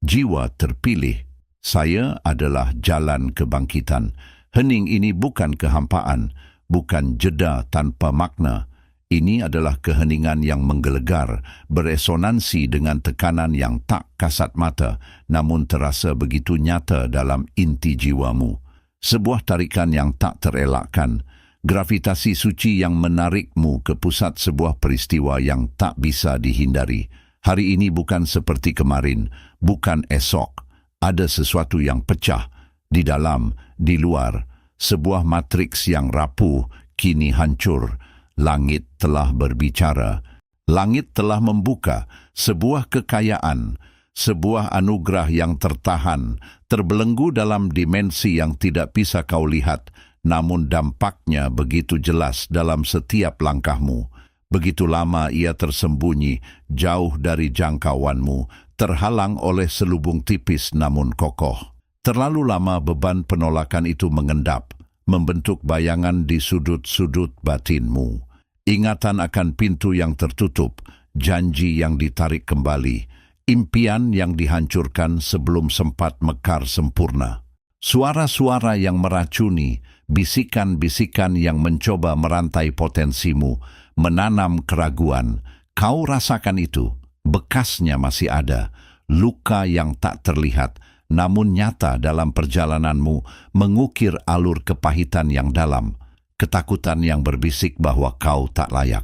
jiwa terpilih. Saya adalah jalan kebangkitan. Hening ini bukan kehampaan, bukan jeda tanpa makna. Ini adalah keheningan yang menggelegar, beresonansi dengan tekanan yang tak kasat mata, namun terasa begitu nyata dalam inti jiwamu. Sebuah tarikan yang tak terelakkan, gravitasi suci yang menarikmu ke pusat sebuah peristiwa yang tak bisa dihindari. Hari ini bukan seperti kemarin, bukan esok. Ada sesuatu yang pecah, di dalam, di luar. Sebuah matriks yang rapuh, kini hancur. Langit telah berbicara. Langit telah membuka sebuah kekayaan, sebuah anugerah yang tertahan, terbelenggu dalam dimensi yang tidak bisa kau lihat, namun dampaknya begitu jelas dalam setiap langkahmu. Begitu lama ia tersembunyi, jauh dari jangkauanmu, terhalang oleh selubung tipis namun kokoh. Terlalu lama beban penolakan itu mengendap, membentuk bayangan di sudut-sudut batinmu. Ingatan akan pintu yang tertutup, janji yang ditarik kembali, impian yang dihancurkan sebelum sempat mekar sempurna. Suara-suara yang meracuni, bisikan-bisikan yang mencoba merantai potensimu, menanam keraguan. Kau rasakan itu, bekasnya masih ada, luka yang tak terlihat, namun nyata dalam perjalananmu, mengukir alur kepahitan yang dalam. Ketakutan yang berbisik bahwa kau tak layak,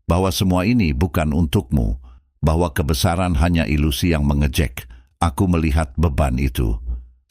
bahwa semua ini bukan untukmu, bahwa kebesaran hanya ilusi yang mengejek. Aku melihat beban itu.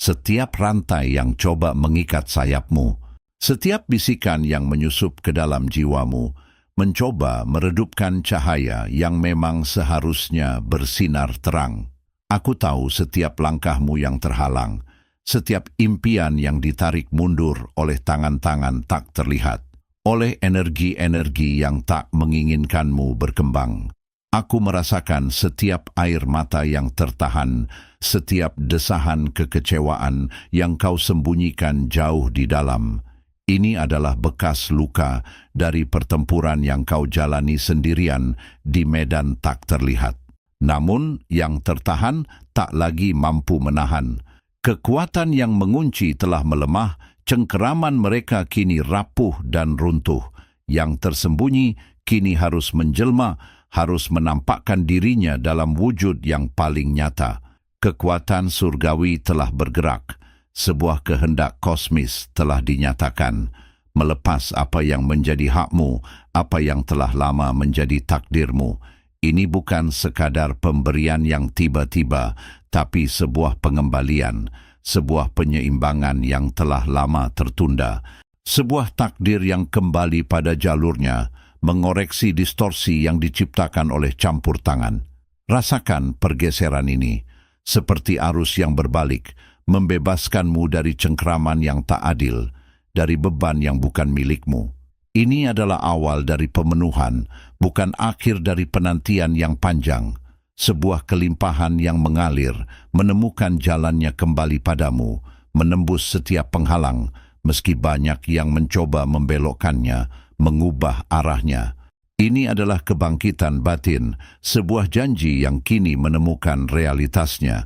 Setiap rantai yang coba mengikat sayapmu, setiap bisikan yang menyusup ke dalam jiwamu, mencoba meredupkan cahaya yang memang seharusnya bersinar terang. Aku tahu setiap langkahmu yang terhalang, setiap impian yang ditarik mundur oleh tangan-tangan tak terlihat, oleh energi-energi yang tak menginginkanmu berkembang. Aku merasakan setiap air mata yang tertahan, setiap desahan kekecewaan yang kau sembunyikan jauh di dalam. Ini adalah bekas luka dari pertempuran yang kau jalani sendirian di medan tak terlihat. Namun yang tertahan tak lagi mampu menahan. Kekuatan yang mengunci telah melemah, cengkeraman mereka kini rapuh dan runtuh. Yang tersembunyi kini harus menjelma, harus menampakkan dirinya dalam wujud yang paling nyata. Kekuatan surgawi telah bergerak. Sebuah kehendak kosmis telah dinyatakan. Melepas apa yang menjadi hakmu, apa yang telah lama menjadi takdirmu. Ini bukan sekadar pemberian yang tiba-tiba, tapi sebuah pengembalian, sebuah penyeimbangan yang telah lama tertunda, sebuah takdir yang kembali pada jalurnya, mengoreksi distorsi yang diciptakan oleh campur tangan. Rasakan pergeseran ini, seperti arus yang berbalik, membebaskanmu dari cengkraman yang tak adil, dari beban yang bukan milikmu. Ini adalah awal dari pemenuhan, bukan akhir dari penantian yang panjang. Sebuah kelimpahan yang mengalir, menemukan jalannya kembali padamu, menembus setiap penghalang, meski banyak yang mencoba membelokkannya, mengubah arahnya. Ini adalah kebangkitan batin, sebuah janji yang kini menemukan realitasnya.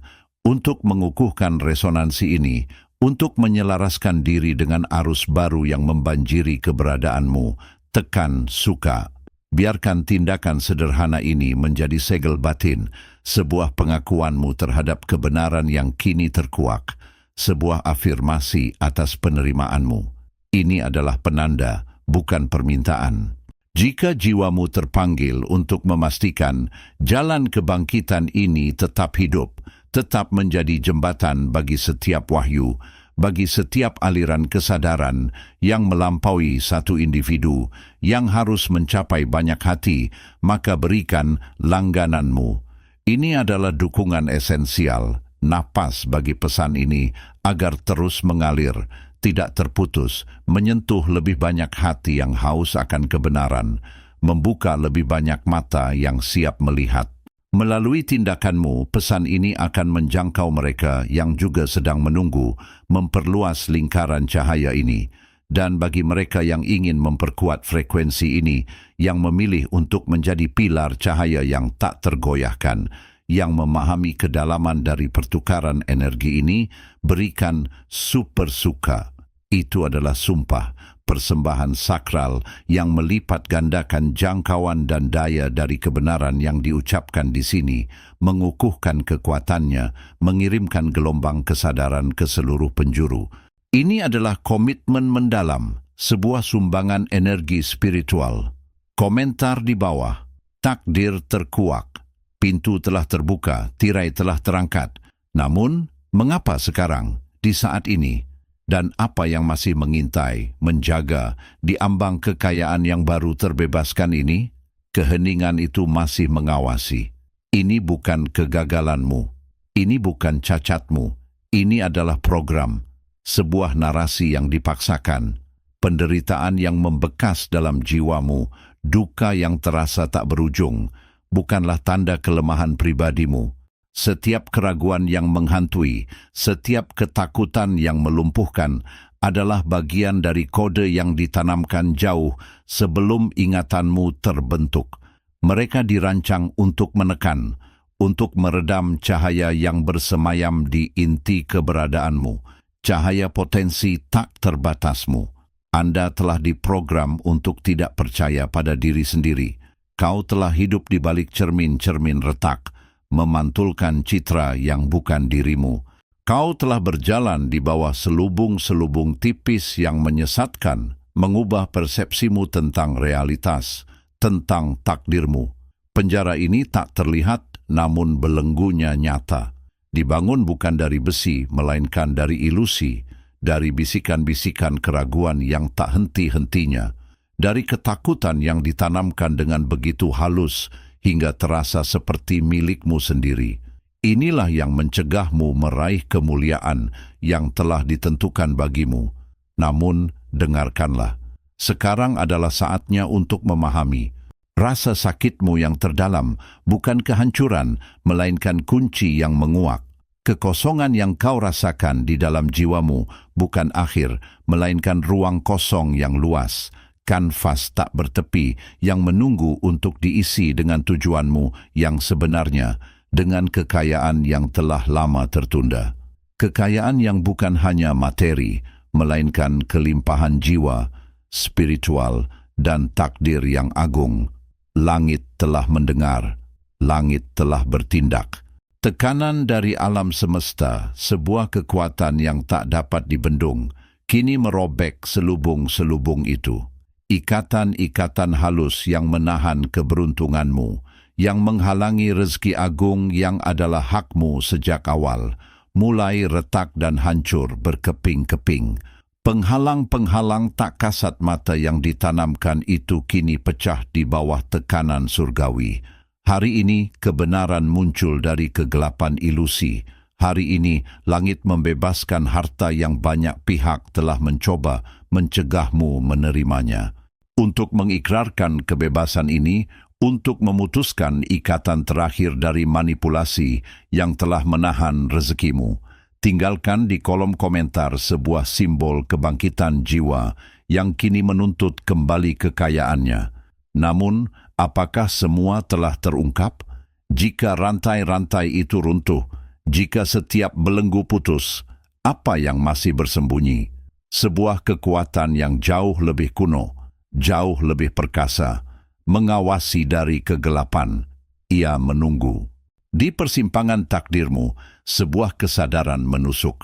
Untuk mengukuhkan resonansi ini, untuk menyelaraskan diri dengan arus baru yang membanjiri keberadaanmu, tekan suka. Biarkan tindakan sederhana ini menjadi segel batin, sebuah pengakuanmu terhadap kebenaran yang kini terkuak, sebuah afirmasi atas penerimaanmu. Ini adalah penanda, bukan permintaan. Jika jiwamu terpanggil untuk memastikan jalan kebangkitan ini tetap hidup, tetap menjadi jembatan bagi setiap wahyu, bagi setiap aliran kesadaran yang melampaui satu individu yang harus mencapai banyak hati, maka berikan langgananmu. Ini adalah dukungan esensial, napas bagi pesan ini agar terus mengalir, tidak terputus, menyentuh lebih banyak hati yang haus akan kebenaran, membuka lebih banyak mata yang siap melihat. Melalui tindakanmu, pesan ini akan menjangkau mereka yang juga sedang menunggu, memperluas lingkaran cahaya ini. Dan bagi mereka yang ingin memperkuat frekuensi ini, yang memilih untuk menjadi pilar cahaya yang tak tergoyahkan, yang memahami kedalaman dari pertukaran energi ini, berikan super suka. Itu adalah sumpah, persembahan sakral yang melipat gandakan jangkauan dan daya dari kebenaran yang diucapkan di sini, mengukuhkan kekuatannya, mengirimkan gelombang kesadaran ke seluruh penjuru. Ini adalah komitmen mendalam, sebuah sumbangan energi spiritual. Komentar di bawah, takdir terkuak, pintu telah terbuka, tirai telah terangkat. Namun, mengapa sekarang, di saat ini, dan apa yang masih mengintai, menjaga, di ambang kekayaan yang baru terbebaskan ini? Keheningan itu masih mengawasi. Ini bukan kegagalanmu. Ini bukan cacatmu. Ini adalah program. Sebuah narasi yang dipaksakan. Penderitaan yang membekas dalam jiwamu. Duka yang terasa tak berujung. Bukanlah tanda kelemahan pribadimu. Setiap keraguan yang menghantui, setiap ketakutan yang melumpuhkan adalah bagian dari kode yang ditanamkan jauh sebelum ingatanmu terbentuk. Mereka dirancang untuk menekan, untuk meredam cahaya yang bersemayam di inti keberadaanmu, cahaya potensi tak terbatasmu. Anda telah diprogram untuk tidak percaya pada diri sendiri. Kau telah hidup di balik cermin-cermin retak, memantulkan citra yang bukan dirimu. Kau telah berjalan di bawah selubung-selubung tipis yang menyesatkan, mengubah persepsimu tentang realitas, tentang takdirmu. Penjara ini tak terlihat, namun belenggunya nyata. Dibangun bukan dari besi, melainkan dari ilusi, dari bisikan-bisikan keraguan yang tak henti-hentinya, dari ketakutan yang ditanamkan dengan begitu halus, hingga terasa seperti milikmu sendiri. Inilah yang mencegahmu meraih kemuliaan yang telah ditentukan bagimu. Namun, dengarkanlah. Sekarang adalah saatnya untuk memahami. Rasa sakitmu yang terdalam bukan kehancuran, melainkan kunci yang menguak. Kekosongan yang kau rasakan di dalam jiwamu bukan akhir, melainkan ruang kosong yang luas. Kanvas tak bertepi yang menunggu untuk diisi dengan tujuanmu yang sebenarnya, dengan kekayaan yang telah lama tertunda. Kekayaan yang bukan hanya materi, melainkan kelimpahan jiwa, spiritual, dan takdir yang agung. Langit telah mendengar, langit telah bertindak. Tekanan dari alam semesta, sebuah kekuatan yang tak dapat dibendung, kini merobek selubung-selubung itu. Ikatan-ikatan halus yang menahan keberuntunganmu, yang menghalangi rezeki agung yang adalah hakmu sejak awal, mulai retak dan hancur berkeping-keping. Penghalang-penghalang tak kasat mata yang ditanamkan itu kini pecah di bawah tekanan surgawi. Hari ini kebenaran muncul dari kegelapan ilusi. Hari ini langit membebaskan harta yang banyak pihak telah mencoba mencegahmu menerimanya. Untuk mengikrarkan kebebasan ini, untuk memutuskan ikatan terakhir dari manipulasi yang telah menahan rezekimu, tinggalkan di kolom komentar sebuah simbol kebangkitan jiwa yang kini menuntut kembali kekayaannya. Namun, apakah semua telah terungkap? Jika rantai-rantai itu runtuh, jika setiap belenggu putus, apa yang masih bersembunyi? Sebuah kekuatan yang jauh lebih kuno, jauh lebih perkasa, mengawasi dari kegelapan. Ia menunggu. Di persimpangan takdirmu, sebuah kesadaran menusuk.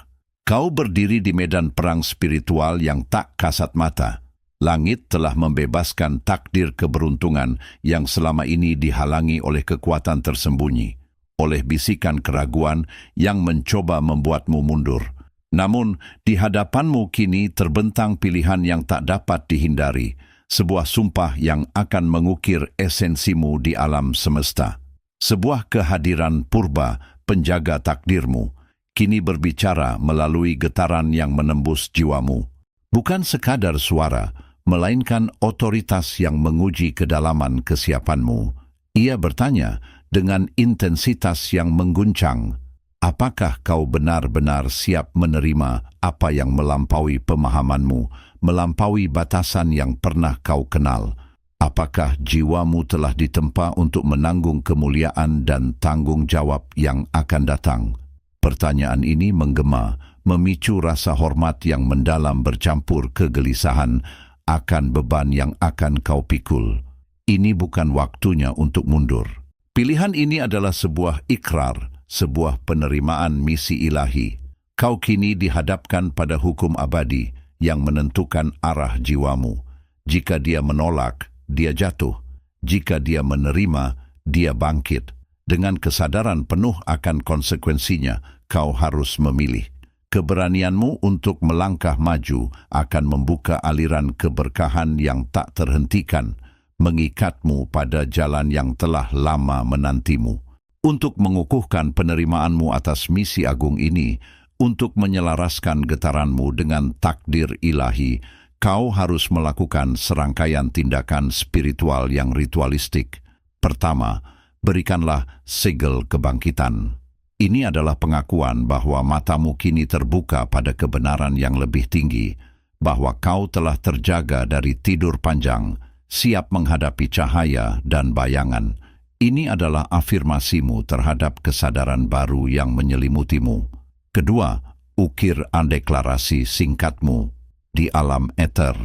Kau berdiri di medan perang spiritual yang tak kasat mata. Langit telah membebaskan takdir keberuntungan yang selama ini dihalangi oleh kekuatan tersembunyi, oleh bisikan keraguan yang mencoba membuatmu mundur. Namun, di hadapanmu kini terbentang pilihan yang tak dapat dihindari, sebuah sumpah yang akan mengukir esensimu di alam semesta. Sebuah kehadiran purba penjaga takdirmu, kini berbicara melalui getaran yang menembus jiwamu. Bukan sekadar suara, melainkan otoritas yang menguji kedalaman kesiapanmu. Ia bertanya dengan intensitas yang mengguncang, apakah kau benar-benar siap menerima apa yang melampaui pemahamanmu, melampaui batasan yang pernah kau kenal? Apakah jiwamu telah ditempa untuk menanggung kemuliaan dan tanggung jawab yang akan datang? Pertanyaan ini menggema, memicu rasa hormat yang mendalam bercampur kegelisahan akan beban yang akan kau pikul. Ini bukan waktunya untuk mundur. Pilihan ini adalah sebuah ikrar, sebuah penerimaan misi ilahi. Kau kini dihadapkan pada hukum abadi yang menentukan arah jiwamu. Jika dia menolak, dia jatuh. Jika dia menerima, dia bangkit. Dengan kesadaran penuh akan konsekuensinya, kau harus memilih. Keberanianmu untuk melangkah maju akan membuka aliran keberkahan yang tak terhentikan, mengikatmu pada jalan yang telah lama menantimu. Untuk mengukuhkan penerimaanmu atas misi agung ini, untuk menyelaraskan getaranmu dengan takdir ilahi, kau harus melakukan serangkaian tindakan spiritual yang ritualistik. Pertama, berikanlah segel kebangkitan. Ini adalah pengakuan bahwa matamu kini terbuka pada kebenaran yang lebih tinggi, bahwa kau telah terjaga dari tidur panjang, siap menghadapi cahaya dan bayangan. Ini adalah afirmasimu terhadap kesadaran baru yang menyelimutimu. Kedua, ukir deklarasi singkatmu di alam eter.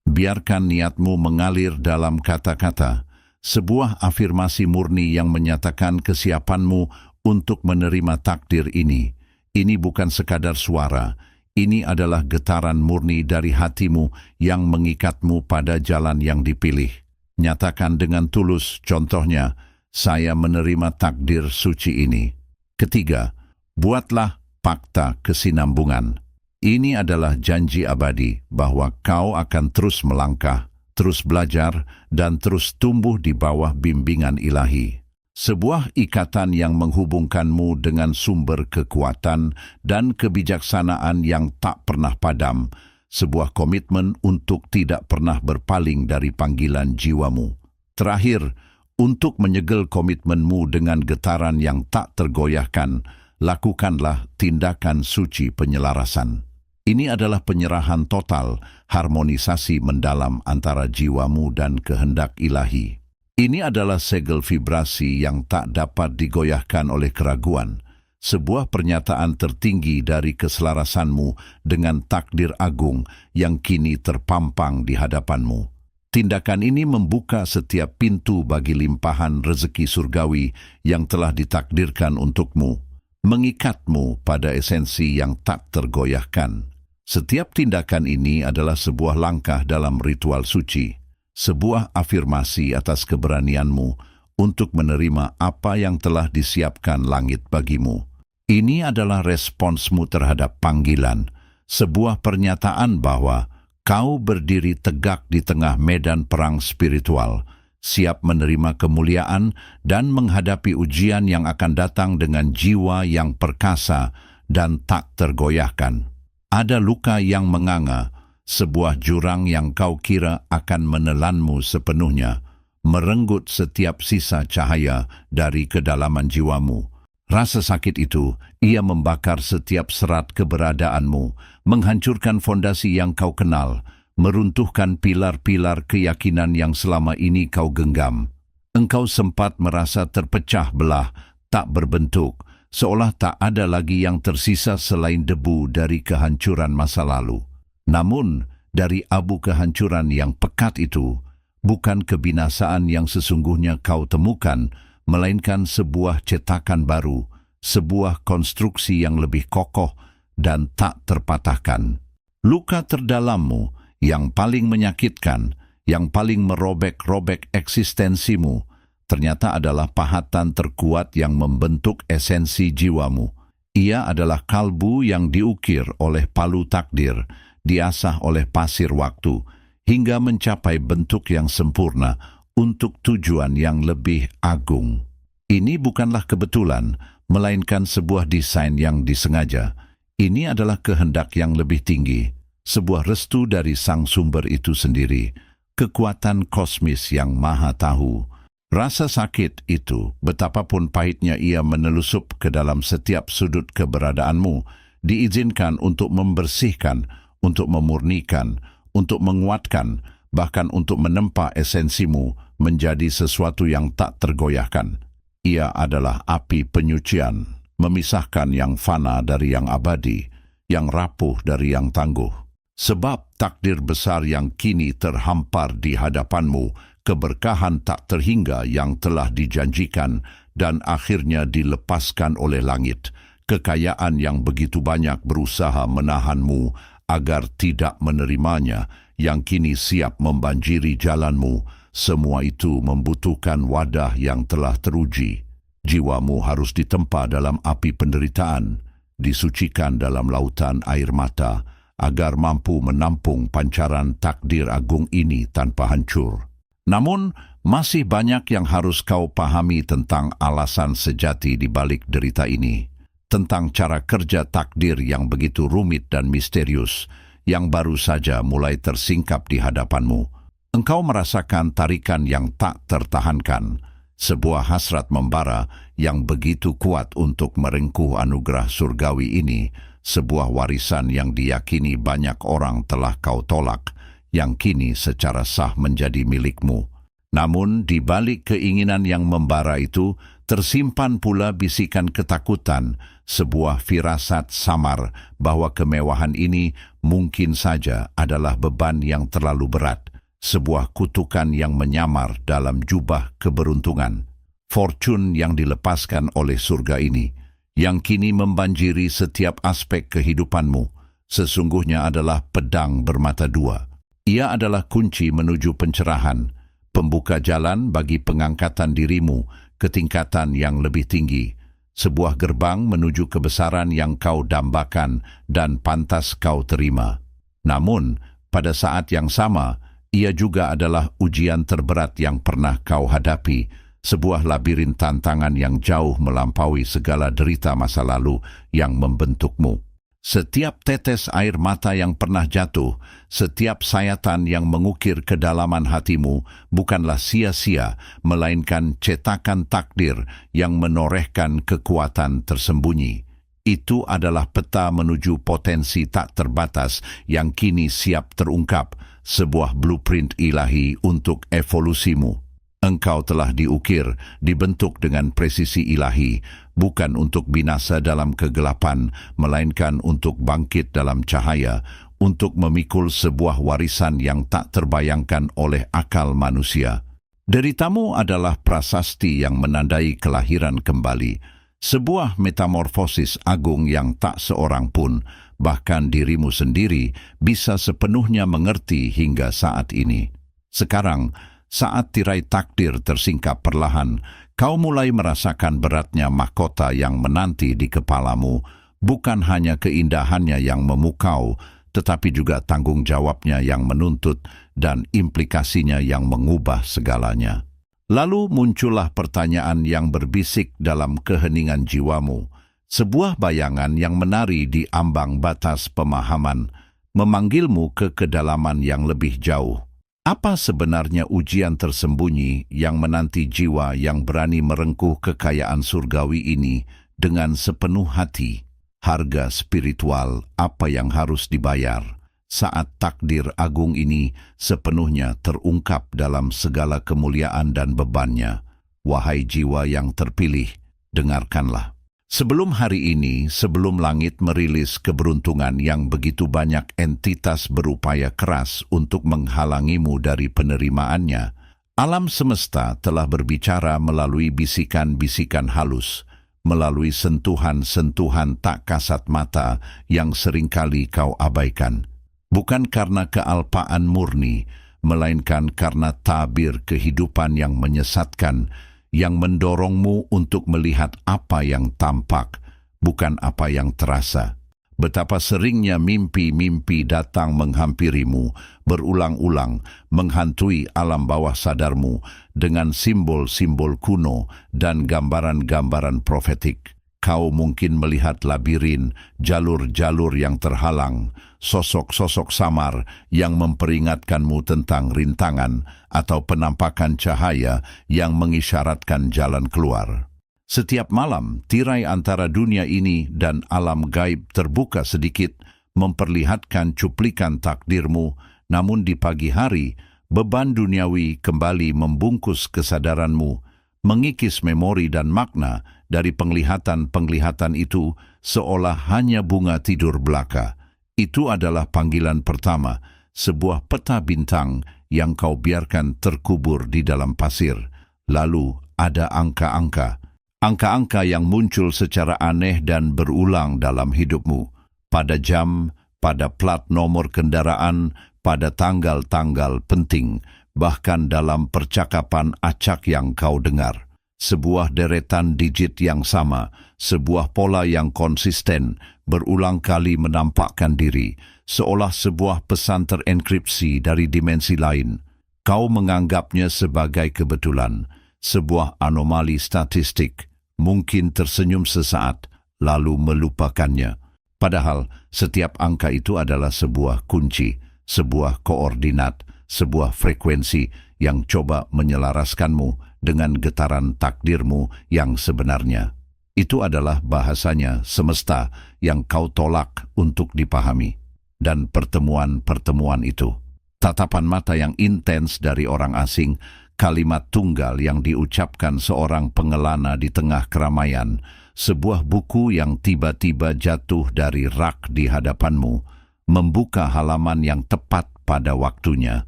Biarkan niatmu mengalir dalam kata-kata, sebuah afirmasi murni yang menyatakan kesiapanmu untuk menerima takdir ini. Ini bukan sekadar suara, ini adalah getaran murni dari hatimu yang mengikatmu pada jalan yang dipilih. Nyatakan dengan tulus, contohnya, saya menerima takdir suci ini. Ketiga, buatlah fakta kesinambungan. Ini adalah janji abadi bahwa kau akan terus melangkah, terus belajar, dan terus tumbuh di bawah bimbingan ilahi. Sebuah ikatan yang menghubungkanmu dengan sumber kekuatan dan kebijaksanaan yang tak pernah padam, sebuah komitmen untuk tidak pernah berpaling dari panggilan jiwamu. Terakhir, untuk menyegel komitmenmu dengan getaran yang tak tergoyahkan, lakukanlah tindakan suci penyelarasan. Ini adalah penyerahan total, harmonisasi mendalam antara jiwamu dan kehendak ilahi. Ini adalah segel vibrasi yang tak dapat digoyahkan oleh keraguan, sebuah pernyataan tertinggi dari keselarasanmu dengan takdir agung yang kini terpampang di hadapanmu. Tindakan ini membuka setiap pintu bagi limpahan rezeki surgawi yang telah ditakdirkan untukmu, mengikatmu pada esensi yang tak tergoyahkan. Setiap tindakan ini adalah sebuah langkah dalam ritual suci, sebuah afirmasi atas keberanianmu untuk menerima apa yang telah disiapkan langit bagimu. Ini adalah responsmu terhadap panggilan, sebuah pernyataan bahwa kau berdiri tegak di tengah medan perang spiritual, siap menerima kemuliaan dan menghadapi ujian yang akan datang dengan jiwa yang perkasa dan tak tergoyahkan. Ada luka yang menganga, sebuah jurang yang kau kira akan menelanmu sepenuhnya, merenggut setiap sisa cahaya dari kedalaman jiwamu. Rasa sakit itu, ia membakar setiap serat keberadaanmu, menghancurkan fondasi yang kau kenal, meruntuhkan pilar-pilar keyakinan yang selama ini kau genggam. Engkau sempat merasa terpecah belah, tak berbentuk, seolah tak ada lagi yang tersisa selain debu dari kehancuran masa lalu. Namun, dari abu kehancuran yang pekat itu, bukan kebinasaan yang sesungguhnya kau temukan, melainkan sebuah cetakan baru, sebuah konstruksi yang lebih kokoh dan tak terpatahkan. Luka terdalammu, yang paling menyakitkan, yang paling merobek-robek eksistensimu, ternyata adalah pahatan terkuat yang membentuk esensi jiwamu. Ia adalah kalbu yang diukir oleh palu takdir, diasah oleh pasir waktu, hingga mencapai bentuk yang sempurna untuk tujuan yang lebih agung. Ini bukanlah kebetulan, melainkan sebuah desain yang disengaja. Ini adalah kehendak yang lebih tinggi, sebuah restu dari sang sumber itu sendiri, kekuatan kosmis yang maha tahu. Rasa sakit itu, betapapun pahitnya ia menelusup ke dalam setiap sudut keberadaanmu, diizinkan untuk membersihkan, untuk memurnikan, untuk menguatkan, bahkan untuk menempa esensimu menjadi sesuatu yang tak tergoyahkan. Ia adalah api penyucian, memisahkan yang fana dari yang abadi, yang rapuh dari yang tangguh. Sebab takdir besar yang kini terhampar di hadapanmu, keberkahan tak terhingga yang telah dijanjikan dan akhirnya dilepaskan oleh langit, kekayaan yang begitu banyak berusaha menahanmu agar tidak menerimanya, yang kini siap membanjiri jalanmu, semua itu membutuhkan wadah yang telah teruji. Jiwamu harus ditempa dalam api penderitaan, disucikan dalam lautan air mata, agar mampu menampung pancaran takdir agung ini tanpa hancur. Namun, masih banyak yang harus kau pahami tentang alasan sejati di balik derita ini, tentang cara kerja takdir yang begitu rumit dan misterius, yang baru saja mulai tersingkap di hadapanmu. Engkau merasakan tarikan yang tak tertahankan, sebuah hasrat membara yang begitu kuat untuk merengkuh anugerah surgawi ini, sebuah warisan yang diyakini banyak orang telah kau tolak, yang kini secara sah menjadi milikmu. Namun, di balik keinginan yang membara itu, tersimpan pula bisikan ketakutan, sebuah firasat samar bahwa kemewahan ini mungkin saja adalah beban yang terlalu berat, sebuah kutukan yang menyamar dalam jubah keberuntungan. Fortune yang dilepaskan oleh surga ini, yang kini membanjiri setiap aspek kehidupanmu, sesungguhnya adalah pedang bermata dua. Ia adalah kunci menuju pencerahan, pembuka jalan bagi pengangkatan dirimu ke tingkatan yang lebih tinggi, sebuah gerbang menuju kebesaran yang kau dambakan dan pantas kau terima. Namun, pada saat yang sama, ia juga adalah ujian terberat yang pernah kau hadapi, sebuah labirin tantangan yang jauh melampaui segala derita masa lalu yang membentukmu. Setiap tetes air mata yang pernah jatuh, setiap sayatan yang mengukir kedalaman hatimu bukanlah sia-sia, melainkan cetakan takdir yang menorehkan kekuatan tersembunyi. Itu adalah peta menuju potensi tak terbatas yang kini siap terungkap, sebuah blueprint ilahi untuk evolusimu. Engkau telah diukir, dibentuk dengan presisi ilahi, bukan untuk binasa dalam kegelapan, melainkan untuk bangkit dalam cahaya, untuk memikul sebuah warisan yang tak terbayangkan oleh akal manusia. Deritamu adalah prasasti yang menandai kelahiran kembali, sebuah metamorfosis agung yang tak seorang pun, bahkan dirimu sendiri, bisa sepenuhnya mengerti hingga saat ini. Sekarang, saat tirai takdir tersingkap perlahan, kau mulai merasakan beratnya mahkota yang menanti di kepalamu, bukan hanya keindahannya yang memukau, tetapi juga tanggung jawabnya yang menuntut dan implikasinya yang mengubah segalanya. Lalu muncullah pertanyaan yang berbisik dalam keheningan jiwamu, sebuah bayangan yang menari di ambang batas pemahaman, memanggilmu ke kedalaman yang lebih jauh. Apa sebenarnya ujian tersembunyi yang menanti jiwa yang berani merengkuh kekayaan surgawi ini dengan sepenuh hati? Harga spiritual apa yang harus dibayar saat takdir agung ini sepenuhnya terungkap dalam segala kemuliaan dan bebannya? Wahai jiwa yang terpilih, dengarkanlah. Sebelum hari ini, sebelum langit merilis keberuntungan yang begitu banyak entitas berupaya keras untuk menghalangimu dari penerimaannya, alam semesta telah berbicara melalui bisikan-bisikan halus, melalui sentuhan-sentuhan tak kasat mata yang seringkali kau abaikan. Bukan karena kealpaan murni, melainkan karena tabir kehidupan yang menyesatkan, yang mendorongmu untuk melihat apa yang tampak, bukan apa yang terasa. Betapa seringnya mimpi-mimpi datang menghampirimu, berulang-ulang, menghantui alam bawah sadarmu dengan simbol-simbol kuno dan gambaran-gambaran profetik. Kau mungkin melihat labirin, jalur-jalur yang terhalang, sosok-sosok samar yang memperingatkanmu tentang rintangan atau penampakan cahaya yang mengisyaratkan jalan keluar. Setiap malam, tirai antara dunia ini dan alam gaib terbuka sedikit, memperlihatkan cuplikan takdirmu, namun di pagi hari, Beban duniawi kembali membungkus kesadaranmu, mengikis memori dan makna dari penglihatan-penglihatan itu seolah hanya bunga tidur belaka. Itu adalah panggilan pertama, sebuah peta bintang yang kau biarkan terkubur di dalam pasir. Lalu ada angka-angka. Angka-angka yang muncul secara aneh dan berulang dalam hidupmu. Pada jam, pada plat nomor kendaraan, pada tanggal-tanggal penting, bahkan dalam percakapan acak yang kau dengar. Sebuah deretan digit yang sama, sebuah pola yang konsisten, berulang kali menampakkan diri, seolah sebuah pesan terenkripsi dari dimensi lain. Kau menganggapnya sebagai kebetulan, sebuah anomali statistik, mungkin tersenyum sesaat, lalu melupakannya. Padahal setiap angka itu adalah sebuah kunci, sebuah koordinat, sebuah frekuensi yang coba menyelaraskanmu dengan getaran takdirmu yang sebenarnya. Itu adalah bahasanya semesta yang kau tolak untuk dipahami. Dan pertemuan-pertemuan itu, tatapan mata yang intens dari orang asing, kalimat tunggal yang diucapkan seorang pengelana di tengah keramaian, sebuah buku yang tiba-tiba jatuh dari rak di hadapanmu, membuka halaman yang tepat pada waktunya.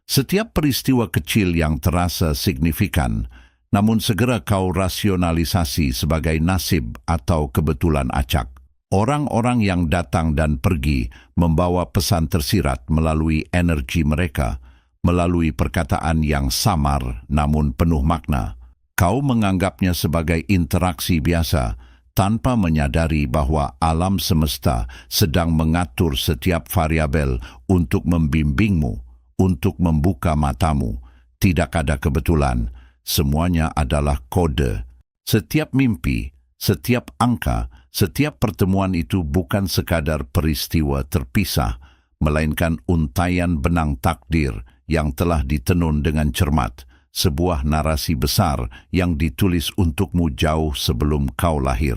Setiap peristiwa kecil yang terasa signifikan, namun segera kau rasionalisasi sebagai nasib atau kebetulan acak. Orang-orang yang datang dan pergi membawa pesan tersirat melalui energi mereka, melalui perkataan yang samar namun penuh makna. Kau menganggapnya sebagai interaksi biasa, tanpa menyadari bahwa alam semesta sedang mengatur setiap variabel untuk membimbingmu, untuk membuka matamu. Tidak ada kebetulan, semuanya adalah kode. Setiap mimpi, setiap angka, setiap pertemuan itu bukan sekadar peristiwa terpisah, melainkan untaian benang takdir yang telah ditenun dengan cermat, sebuah narasi besar yang ditulis untukmu jauh sebelum kau lahir.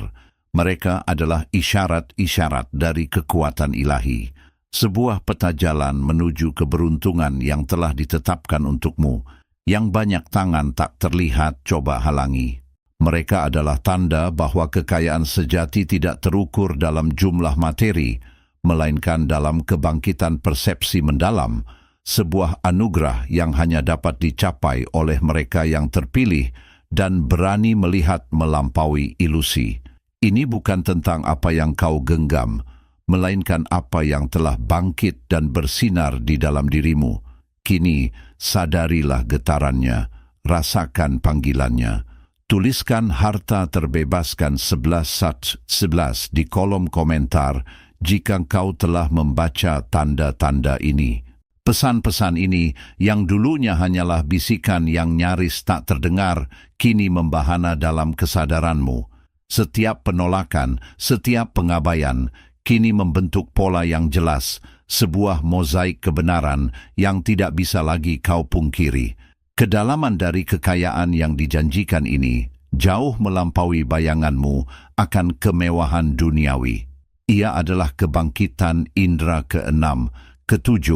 Mereka adalah isyarat-isyarat dari kekuatan ilahi, sebuah peta jalan menuju keberuntungan yang telah ditetapkan untukmu, yang banyak tangan tak terlihat coba halangi. Mereka adalah tanda bahwa kekayaan sejati tidak terukur dalam jumlah materi, melainkan dalam kebangkitan persepsi mendalam, sebuah anugerah yang hanya dapat dicapai oleh mereka yang terpilih dan berani melihat melampaui ilusi. Ini bukan tentang apa yang kau genggam, melainkan apa yang telah bangkit dan bersinar di dalam dirimu. Kini, sadarilah getarannya, rasakan panggilannya. Tuliskan harta terbebaskan 11 di kolom komentar jika kau telah membaca tanda-tanda ini. Pesan-pesan ini yang dulunya hanyalah bisikan yang nyaris tak terdengar, kini membahana dalam kesadaranmu. Setiap penolakan, setiap pengabaian, kini membentuk pola yang jelas, sebuah mozaik kebenaran yang tidak bisa lagi kau pungkiri. Kedalaman dari kekayaan yang dijanjikan ini jauh melampaui bayanganmu akan kemewahan duniawi. Ia adalah kebangkitan indera ke-6, ke-7,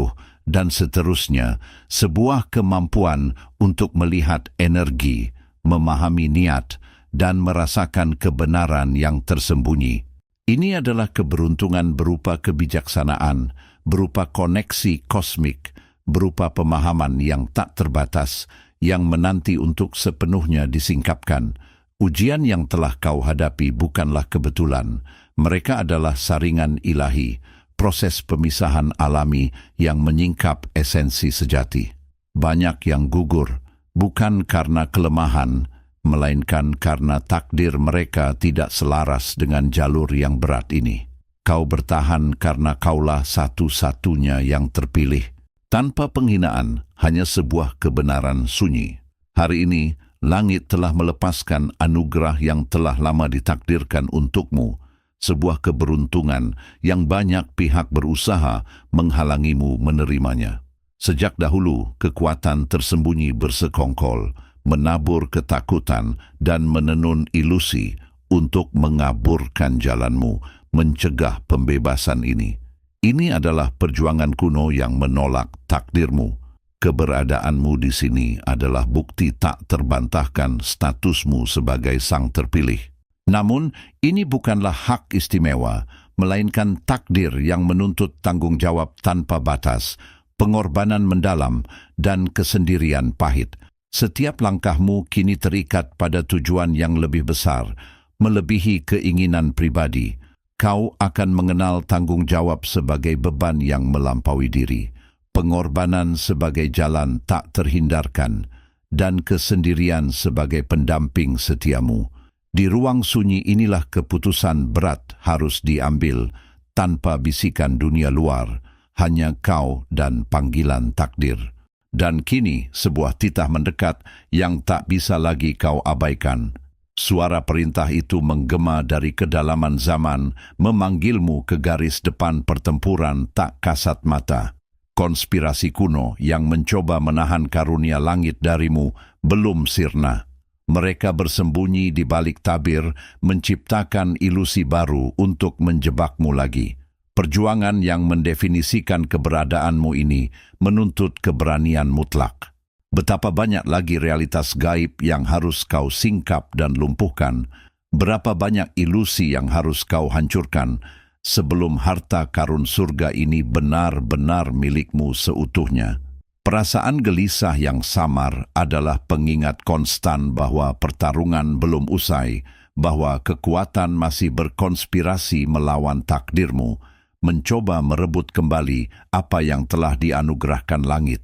dan seterusnya, sebuah kemampuan untuk melihat energi, memahami niat, dan merasakan kebenaran yang tersembunyi. Ini adalah keberuntungan berupa kebijaksanaan, berupa koneksi kosmik, berupa pemahaman yang tak terbatas, yang menanti untuk sepenuhnya disingkapkan. Ujian yang telah kau hadapi bukanlah kebetulan. Mereka adalah saringan ilahi, proses pemisahan alami yang menyingkap esensi sejati. Banyak yang gugur, bukan karena kelemahan, melainkan karena takdir mereka tidak selaras dengan jalur yang berat ini. Kau bertahan karena kaulah satu-satunya yang terpilih. Tanpa penghinaan, hanya sebuah kebenaran sunyi. Hari ini, langit telah melepaskan anugerah yang telah lama ditakdirkan untukmu, sebuah keberuntungan yang banyak pihak berusaha menghalangimu menerimanya. Sejak dahulu, kekuatan tersembunyi bersekongkol, menabur ketakutan dan menenun ilusi untuk mengaburkan jalanmu, mencegah pembebasan ini. Ini adalah perjuangan kuno yang menolak takdirmu. Keberadaanmu di sini adalah bukti tak terbantahkan statusmu sebagai sang terpilih. Namun, ini bukanlah hak istimewa, melainkan takdir yang menuntut tanggung jawab tanpa batas, pengorbanan mendalam, dan kesendirian pahit. Setiap langkahmu kini terikat pada tujuan yang lebih besar, melebihi keinginan pribadi. Kau akan mengenal tanggung jawab sebagai beban yang melampaui diri, pengorbanan sebagai jalan tak terhindarkan, dan kesendirian sebagai pendamping setiamu. Di ruang sunyi inilah keputusan berat harus diambil, tanpa bisikan dunia luar, hanya kau dan panggilan takdir. Dan kini sebuah titah mendekat yang tak bisa lagi kau abaikan. Suara perintah itu menggema dari kedalaman zaman, memanggilmu ke garis depan pertempuran tak kasat mata. Konspirasi kuno yang mencoba menahan karunia langit darimu belum sirna. Mereka bersembunyi di balik tabir, menciptakan ilusi baru untuk menjebakmu lagi. Perjuangan yang mendefinisikan keberadaanmu ini menuntut keberanian mutlak. Betapa banyak lagi realitas gaib yang harus kau singkap dan lumpuhkan, berapa banyak ilusi yang harus kau hancurkan, sebelum harta karun surga ini benar-benar milikmu seutuhnya. Perasaan gelisah yang samar adalah pengingat konstan bahwa pertarungan belum usai, bahwa kekuatan masih berkonspirasi melawan takdirmu, mencoba merebut kembali apa yang telah dianugerahkan langit.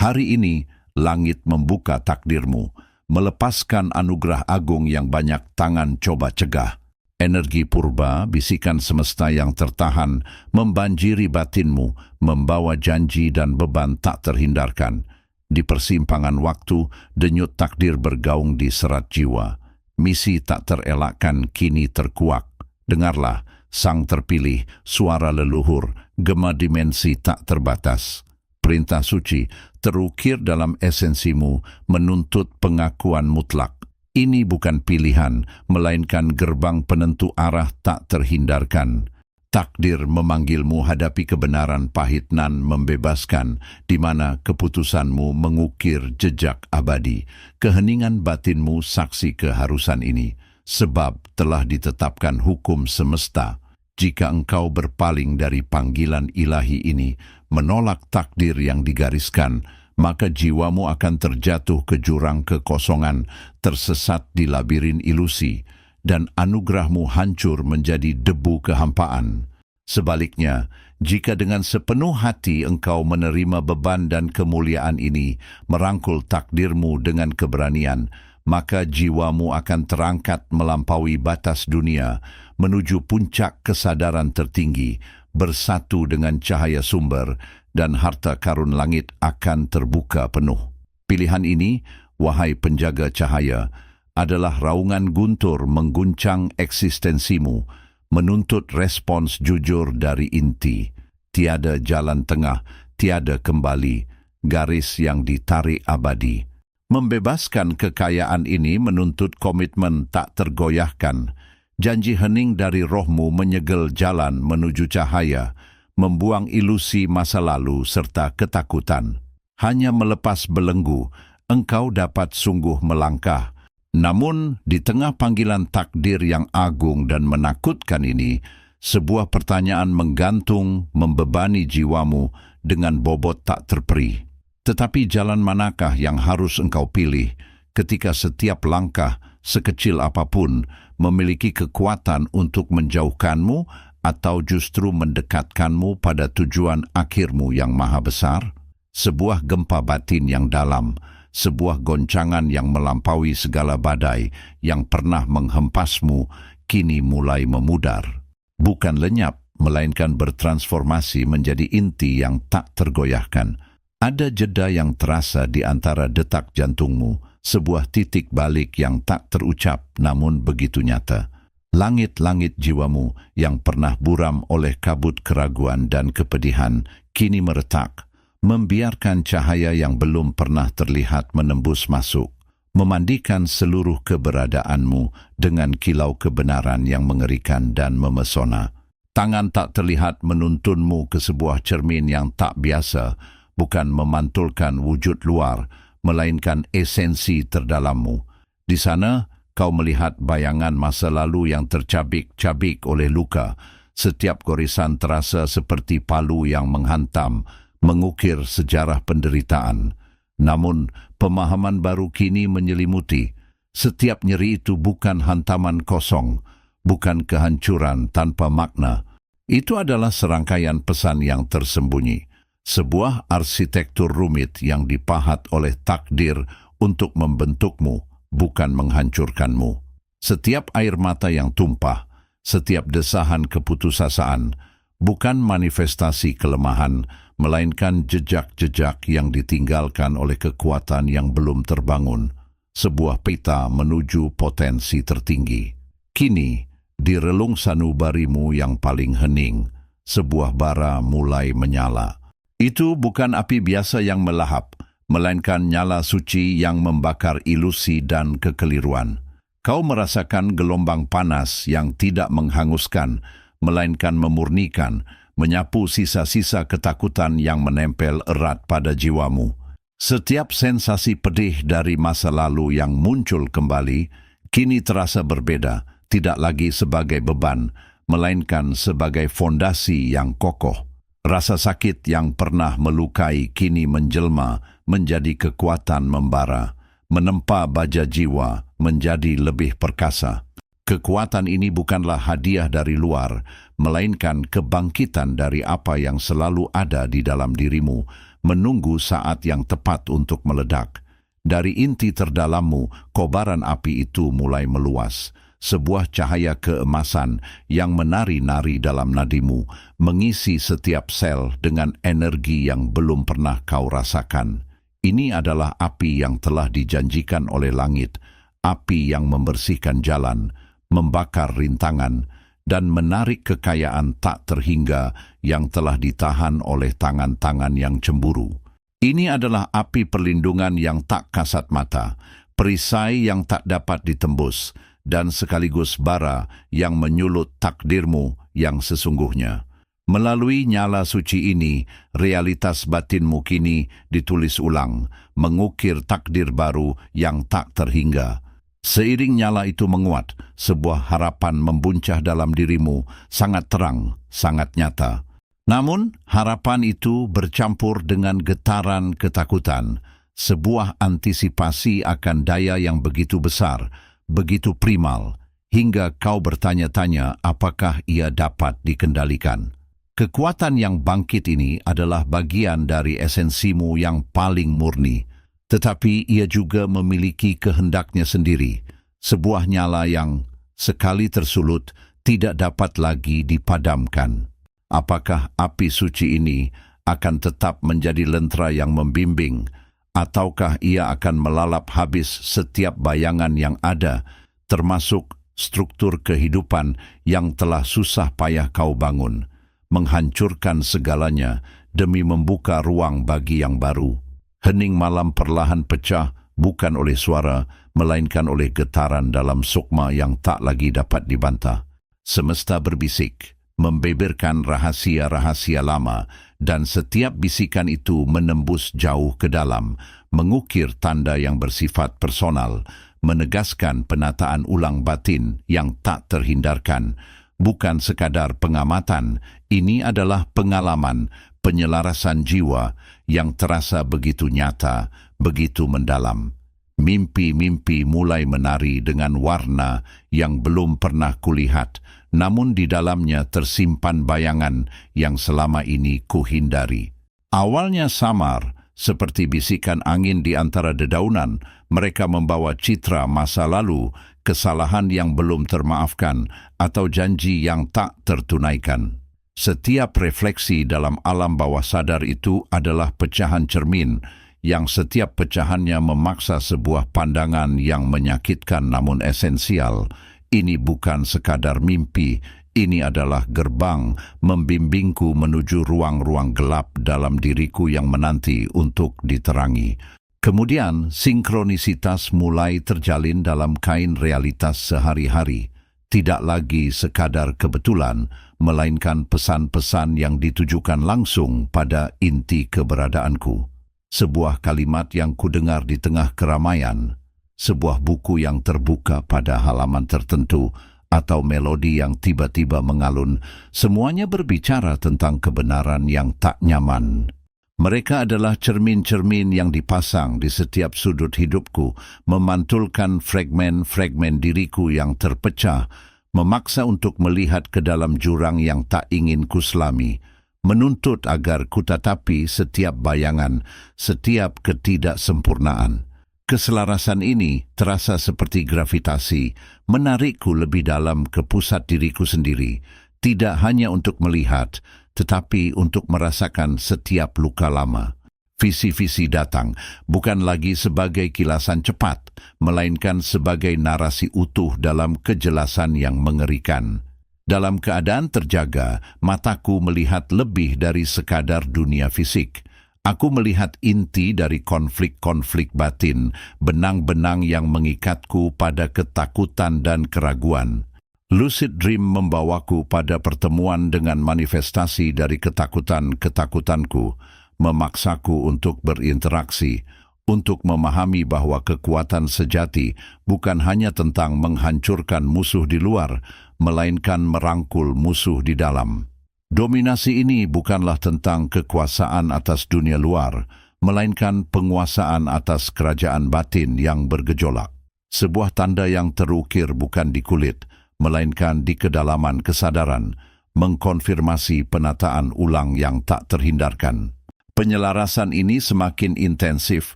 Hari ini, langit membuka takdirmu, melepaskan anugerah agung yang banyak tangan coba cegah. Energi purba, bisikan semesta yang tertahan, membanjiri batinmu, membawa janji dan beban tak terhindarkan. Di persimpangan waktu, denyut takdir bergaung di serat jiwa. Misi tak terelakkan kini terkuak. Dengarlah, sang terpilih, suara leluhur, gema dimensi tak terbatas. Perintah suci terukir dalam esensimu, menuntut pengakuan mutlak. Ini bukan pilihan, melainkan gerbang penentu arah tak terhindarkan. Takdir memanggilmu hadapi kebenaran pahit nan membebaskan, di mana keputusanmu mengukir jejak abadi. Keheningan batinmu saksi keharusan ini, sebab telah ditetapkan hukum semesta. Jika engkau berpaling dari panggilan ilahi ini, menolak takdir yang digariskan, maka jiwamu akan terjatuh ke jurang kekosongan, tersesat di labirin ilusi, dan anugerahmu hancur menjadi debu kehampaan. Sebaliknya, jika dengan sepenuh hati engkau menerima beban dan kemuliaan ini, merangkul takdirmu dengan keberanian, maka jiwamu akan terangkat melampaui batas dunia, menuju puncak kesadaran tertinggi, bersatu dengan cahaya sumber, dan harta karun langit akan terbuka penuh. Pilihan ini, wahai penjaga cahaya, adalah raungan guntur mengguncang eksistensimu, menuntut respons jujur dari inti. Tiada jalan tengah, tiada kembali, garis yang ditarik abadi. Membebaskan kekayaan ini menuntut komitmen tak tergoyahkan. Janji hening dari rohmu menyegel jalan menuju cahaya, membuang ilusi masa lalu serta ketakutan. Hanya melepas belenggu, engkau dapat sungguh melangkah. Namun, di tengah panggilan takdir yang agung dan menakutkan ini, sebuah pertanyaan menggantung, membebani jiwamu dengan bobot tak terperi. Tetapi jalan manakah yang harus engkau pilih ketika setiap langkah, sekecil apapun, memiliki kekuatan untuk menjauhkanmu atau justru mendekatkanmu pada tujuan akhirmu yang maha besar? Sebuah gempa batin yang dalam, sebuah goncangan yang melampaui segala badai yang pernah menghempasmu, kini mulai memudar. Bukan lenyap, melainkan bertransformasi menjadi inti yang tak tergoyahkan. Ada jeda yang terasa di antara detak jantungmu, sebuah titik balik yang tak terucap namun begitu nyata. Langit-langit jiwamu yang pernah buram oleh kabut keraguan dan kepedihan kini meretak, membiarkan cahaya yang belum pernah terlihat menembus masuk, memandikan seluruh keberadaanmu dengan kilau kebenaran yang mengerikan dan memesona. Tangan tak terlihat menuntunmu ke sebuah cermin yang tak biasa, bukan memantulkan wujud luar, melainkan esensi terdalammu. Di sana, kau melihat bayangan masa lalu yang tercabik-cabik oleh luka. Setiap gorisan terasa seperti palu yang menghantam, mengukir sejarah penderitaan. Namun, pemahaman baru kini menyelimuti. Setiap nyeri itu bukan hantaman kosong, bukan kehancuran tanpa makna. Itu adalah serangkaian pesan yang tersembunyi. Sebuah arsitektur rumit yang dipahat oleh takdir untuk membentukmu, bukan menghancurkanmu. Setiap air mata yang tumpah, setiap desahan keputusasaan, bukan manifestasi kelemahan, melainkan jejak-jejak yang ditinggalkan oleh kekuatan yang belum terbangun, sebuah peta menuju potensi tertinggi. Kini, di relung sanubarimu yang paling hening, sebuah bara mulai menyala. Itu bukan api biasa yang melahap, melainkan nyala suci yang membakar ilusi dan kekeliruan. Kau merasakan gelombang panas yang tidak menghanguskan, melainkan memurnikan, menyapu sisa-sisa ketakutan yang menempel erat pada jiwamu. Setiap sensasi pedih dari masa lalu yang muncul kembali, kini terasa berbeda, tidak lagi sebagai beban, melainkan sebagai fondasi yang kokoh. Rasa sakit yang pernah melukai kini menjelma menjadi kekuatan membara, menempa baja jiwa menjadi lebih perkasa. Kekuatan ini bukanlah hadiah dari luar, melainkan kebangkitan dari apa yang selalu ada di dalam dirimu, menunggu saat yang tepat untuk meledak. Dari inti terdalammu, kobaran api itu mulai meluas. Sebuah cahaya keemasan yang menari-nari dalam nadimu, mengisi setiap sel dengan energi yang belum pernah kau rasakan. Ini adalah api yang telah dijanjikan oleh langit, api yang membersihkan jalan, membakar rintangan, dan menarik kekayaan tak terhingga yang telah ditahan oleh tangan-tangan yang cemburu. Ini adalah api perlindungan yang tak kasat mata, perisai yang tak dapat ditembus, dan sekaligus bara yang menyulut takdirmu yang sesungguhnya. Melalui nyala suci ini, realitas batinmu kini ditulis ulang, mengukir takdir baru yang tak terhingga. Seiring nyala itu menguat, sebuah harapan membuncah dalam dirimu, sangat terang, sangat nyata. Namun, harapan itu bercampur dengan getaran ketakutan, sebuah antisipasi akan daya yang begitu besar, begitu primal, hingga kau bertanya-tanya apakah ia dapat dikendalikan. Kekuatan yang bangkit ini adalah bagian dari esensimu yang paling murni, tetapi ia juga memiliki kehendaknya sendiri, sebuah nyala yang, sekali tersulut, tidak dapat lagi dipadamkan. Apakah api suci ini akan tetap menjadi lentera yang membimbing, ataukah ia akan melalap habis setiap bayangan yang ada, termasuk struktur kehidupan yang telah susah payah kau bangun, menghancurkan segalanya demi membuka ruang bagi yang baru. Hening malam perlahan pecah, bukan oleh suara, melainkan oleh getaran dalam sukma yang tak lagi dapat dibantah. Semesta berbisik, membeberkan rahasia-rahasia lama, dan setiap bisikan itu menembus jauh ke dalam, mengukir tanda yang bersifat personal, menegaskan penataan ulang batin yang tak terhindarkan. Bukan sekadar pengamatan, ini adalah pengalaman, penyelarasan jiwa yang terasa begitu nyata, begitu mendalam. Mimpi-mimpi mulai menari dengan warna yang belum pernah kulihat, namun di dalamnya tersimpan bayangan yang selama ini kuhindari. Awalnya samar, seperti bisikan angin di antara dedaunan, mereka membawa citra masa lalu, kesalahan yang belum termaafkan, atau janji yang tak tertunaikan. Setiap refleksi dalam alam bawah sadar itu adalah pecahan cermin, yang setiap pecahannya memaksa sebuah pandangan yang menyakitkan namun esensial. Ini bukan sekadar mimpi, ini adalah gerbang membimbingku menuju ruang-ruang gelap dalam diriku yang menanti untuk diterangi. Kemudian sinkronisitas mulai terjalin dalam kain realitas sehari-hari. Tidak lagi sekadar kebetulan, melainkan pesan-pesan yang ditujukan langsung pada inti keberadaanku. Sebuah kalimat yang kudengar di tengah keramaian, sebuah buku yang terbuka pada halaman tertentu, atau melodi yang tiba-tiba mengalun, semuanya berbicara tentang kebenaran yang tak nyaman. Mereka adalah cermin-cermin yang dipasang di setiap sudut hidupku, memantulkan fragmen-fragmen diriku yang terpecah, memaksa untuk melihat ke dalam jurang yang tak ingin kuselami, menuntut agar kutatapi setiap bayangan, setiap ketidaksempurnaan. Keselarasan ini terasa seperti gravitasi, menarikku lebih dalam ke pusat diriku sendiri, tidak hanya untuk melihat, tetapi untuk merasakan setiap luka lama. Visi-visi datang bukan lagi sebagai kilasan cepat, melainkan sebagai narasi utuh dalam kejelasan yang mengerikan. Dalam keadaan terjaga, mataku melihat lebih dari sekadar dunia fisik. Aku melihat inti dari konflik-konflik batin, benang-benang yang mengikatku pada ketakutan dan keraguan. Lucid Dream membawaku pada pertemuan dengan manifestasi dari ketakutan-ketakutanku, memaksaku untuk berinteraksi, untuk memahami bahwa kekuatan sejati bukan hanya tentang menghancurkan musuh di luar, melainkan merangkul musuh di dalam. Dominasi ini bukanlah tentang kekuasaan atas dunia luar, melainkan penguasaan atas kerajaan batin yang bergejolak. Sebuah tanda yang terukir bukan di kulit, melainkan di kedalaman kesadaran, mengkonfirmasi penataan ulang yang tak terhindarkan. Penyelarasan ini semakin intensif,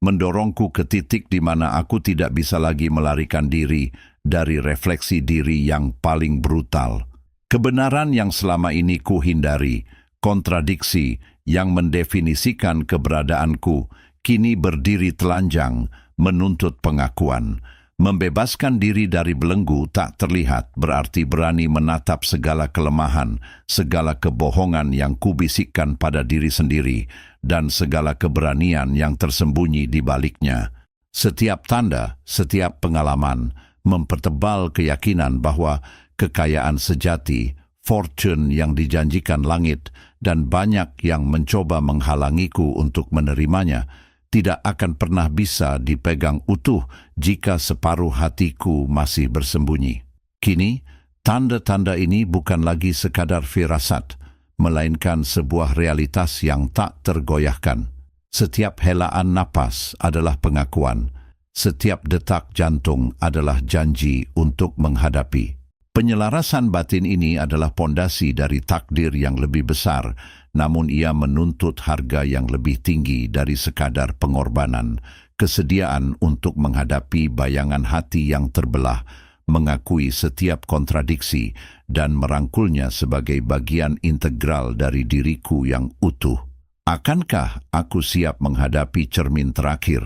mendorongku ke titik di mana aku tidak bisa lagi melarikan diri dari refleksi diri yang paling brutal. Kebenaran yang selama ini ku hindari, kontradiksi yang mendefinisikan keberadaanku, kini berdiri telanjang, menuntut pengakuan. Membebaskan diri dari belenggu tak terlihat berarti berani menatap segala kelemahan, segala kebohongan yang kubisikkan pada diri sendiri, dan segala keberanian yang tersembunyi di baliknya. Setiap tanda, setiap pengalaman, mempertebal keyakinan bahwa kekayaan sejati, fortune yang dijanjikan langit, dan banyak yang mencoba menghalangiku untuk menerimanya, tidak akan pernah bisa dipegang utuh jika separuh hatiku masih bersembunyi. Kini, tanda-tanda ini bukan lagi sekadar firasat, melainkan sebuah realitas yang tak tergoyahkan. Setiap helaan napas adalah pengakuan, setiap detak jantung adalah janji untuk menghadapi. Penyelarasan batin ini adalah pondasi dari takdir yang lebih besar, namun ia menuntut harga yang lebih tinggi dari sekadar pengorbanan, kesediaan untuk menghadapi bayangan hati yang terbelah, mengakui setiap kontradiksi, dan merangkulnya sebagai bagian integral dari diriku yang utuh. Akankah aku siap menghadapi cermin terakhir,